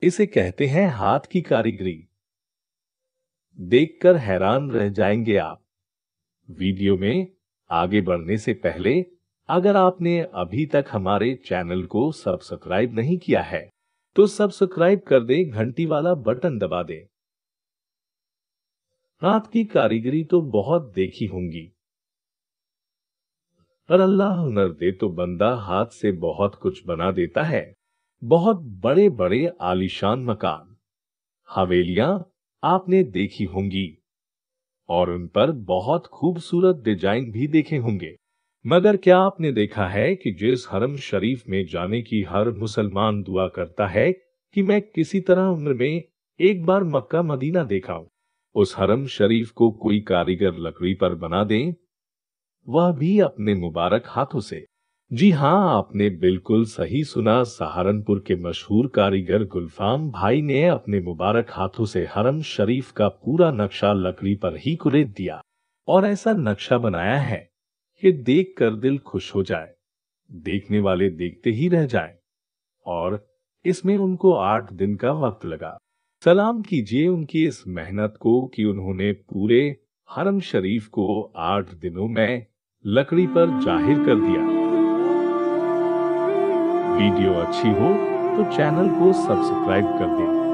इसे कहते हैं हाथ की कारीगरी। देखकर हैरान रह जाएंगे आप। वीडियो में आगे बढ़ने से पहले अगर आपने अभी तक हमारे चैनल को सब्सक्राइब नहीं किया है तो सब्सक्राइब कर दें, घंटी वाला बटन दबा दें। हाथ की कारीगरी तो बहुत देखी होंगी, पर अल्लाह हुनर दे तो बंदा हाथ से बहुत कुछ बना देता है। बहुत बड़े बड़े आलीशान मकान, हवेलियां आपने देखी होंगी और उन पर बहुत खूबसूरत डिजाइन भी देखे होंगे। मगर क्या आपने देखा है कि जिस हरम शरीफ में जाने की हर मुसलमान दुआ करता है कि मैं किसी तरह उम्र में एक बार मक्का मदीना देखा, उस हरम शरीफ को कोई कारीगर लकड़ी पर बना दे, वह भी अपने मुबारक हाथों से। जी हां, आपने बिल्कुल सही सुना। सहारनपुर के मशहूर कारीगर गुलफाम भाई ने अपने मुबारक हाथों से हरम शरीफ का पूरा नक्शा लकड़ी पर ही कुरेद दिया और ऐसा नक्शा बनाया है कि देखकर दिल खुश हो जाए, देखने वाले देखते ही रह जाएं। और इसमें उनको 8 दिन का वक्त लगा। सलाम कीजिए उनकी इस मेहनत को कि उन्होंने पूरे हरम शरीफ को 8 दिनों में लकड़ी पर जाहिर कर दिया। वीडियो अच्छी हो तो चैनल को सब्सक्राइब कर दें।